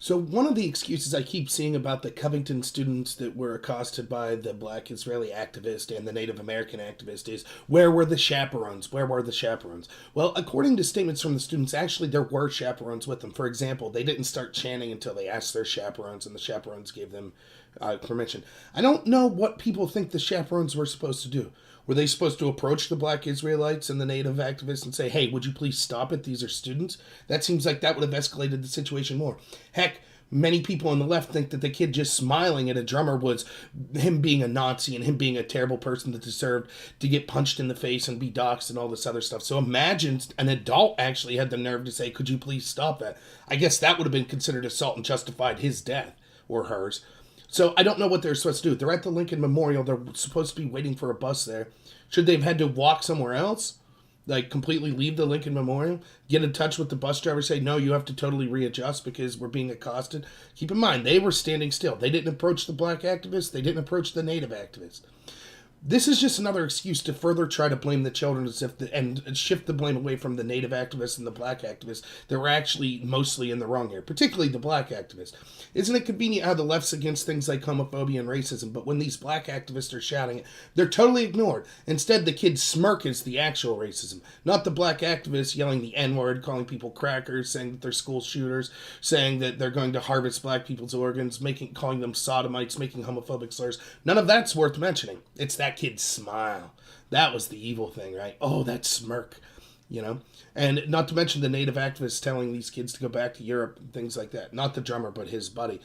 So one of the excuses I keep seeing about the Covington students that were accosted by the black Israeli activist and the Native American activist is, where were the chaperones? Where were the chaperones? Well, according to statements from the students, actually there were chaperones with them. For example, they didn't start chanting until they asked their chaperones, and the chaperones gave them permission. I don't know what people think the chaperones were supposed to do. Were they supposed to approach the black Israelites and the native activists and say, hey, would you please stop it? These are students. That seems like that would have escalated the situation more. Heck, many people on the left think that the kid just smiling at a drummer was him being a Nazi and him being a terrible person that deserved to get punched in the face and be doxxed and all this other stuff. So imagine an adult actually had the nerve to say, could you please stop that? I guess that would have been considered assault and justified his death or hers. So I don't know what they're supposed to do. They're at the Lincoln Memorial. They're supposed to be waiting for a bus there. Should they have had to walk somewhere else? Like completely leave the Lincoln Memorial? Get in touch with the bus driver, say, no, you have to totally readjust because we're being accosted? Keep in mind, they were standing still. They didn't approach the black activists. They didn't approach the native activists. This is just another excuse to further try to blame the children and shift the blame away from the native activists and the black activists that were actually mostly in the wrong here, particularly the black activists. Isn't it convenient how the left's against things like homophobia and racism, but when these black activists are shouting it, they're totally ignored. Instead, the kids smirk is the actual racism, not the black activists yelling the N-word, calling people crackers, saying that they're school shooters, saying that they're going to harvest black people's organs, calling them sodomites, making homophobic slurs. None of that's worth mentioning. It's that kid's smile. That was the evil thing, right? Oh, that smirk, you know? And not to mention the native activists telling these kids to go back to Europe and things like that. Not the drummer, but his buddy.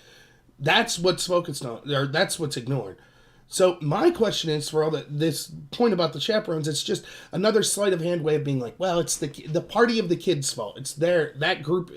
That's what's focused on, or that's what's ignored. So my question is, for all this point about the chaperones, it's just another sleight of hand way of being like, well, it's the party of the kids' fault. It's that group.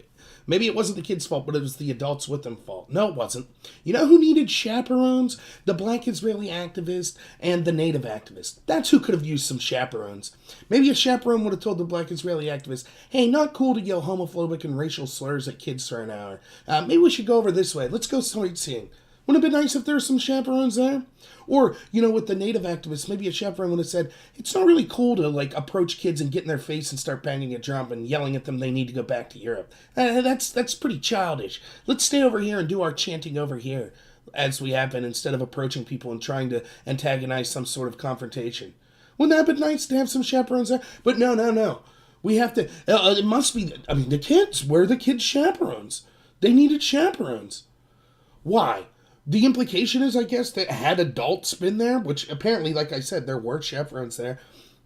Maybe it wasn't the kids' fault, but it was the adults with them fault. No, it wasn't. You know who needed chaperones? The black Israeli activist and the native activist. That's who could have used some chaperones. Maybe a chaperone would have told the black Israeli activist, hey, not cool to yell homophobic and racial slurs at kids for an hour. Maybe we should go over this way. Let's go sightseeing. Wouldn't it be nice if there were some chaperones there? Or, with the native activists, maybe a chaperone would have said, it's not really cool to, approach kids and get in their face and start banging a drum and yelling at them they need to go back to Europe. That's pretty childish. Let's stay over here and do our chanting over here, as we have been, instead of approaching people and trying to antagonize some sort of confrontation. Wouldn't that have been nice to have some chaperones there? But no. We have to, it must be, the kids, where are the kids' chaperones? They needed chaperones. Why? The implication is, I guess, that had adults been there, which apparently, like I said, there were chaperones there,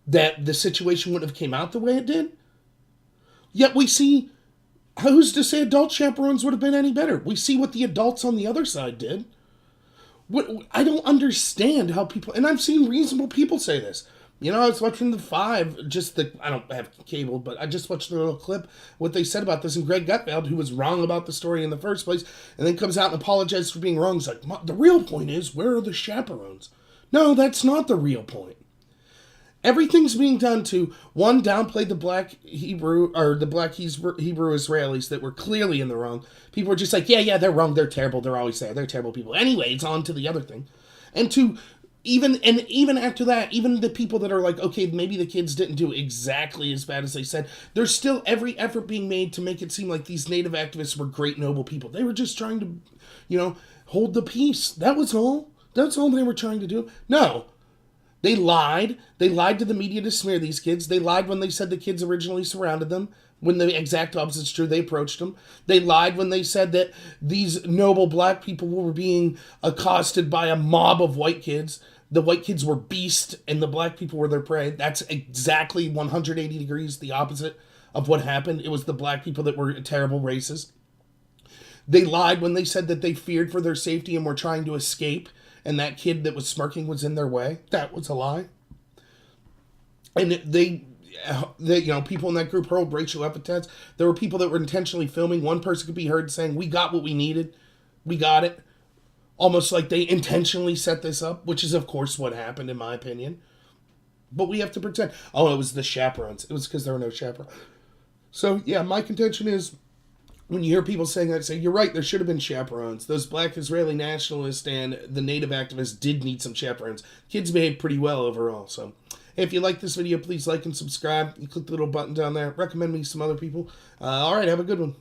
that the situation wouldn't have came out the way it did. Yet we see, who's to say adult chaperones would have been any better? We see what the adults on the other side did. I don't understand how people, and I've seen reasonable people say this. I was watching the Five, I don't have cable, but I just watched the little clip, what they said about this, and Greg Gutfeld, who was wrong about the story in the first place, and then comes out and apologizes for being wrong. He's like, the real point is, where are the chaperones? No, that's not the real point. Everything's being done to, one, downplay the black Hebrew Israelis that were clearly in the wrong. People were just like, yeah, they're wrong, they're terrible, they're always there, they're terrible people. Anyway, it's on to the other thing. And to, even after that, even the people that are like, okay, maybe the kids didn't do exactly as bad as they said, there's still every effort being made to make it seem like these native activists were great, noble people. They were just trying to, hold the peace. That was all. That's all they were trying to do. No. They lied. They lied to the media to smear these kids. They lied when they said the kids originally surrounded them. When the exact opposite's true, they approached them. They lied when they said that these noble black people were being accosted by a mob of white kids. The white kids were beasts and the black people were their prey. That's exactly 180 degrees the opposite of what happened. It was the black people that were terrible racists. They lied when they said that they feared for their safety and were trying to escape, and that kid that was smirking was in their way. That was a lie. And they people in that group hurled racial epithets. There were people that were intentionally filming. One person could be heard saying, we got what we needed. We got it. Almost like they intentionally set this up, which is, of course, what happened, in my opinion. But we have to pretend, it was the chaperones. It was because there were no chaperones. So, yeah, my contention is, when you hear people saying that, say, you're right, there should have been chaperones. Those black Israeli nationalists and the native activists did need some chaperones. Kids behaved pretty well overall, so... Hey, if you like this video, please like and subscribe. You click the little button down there. Recommend me some other people. All right, have a good one.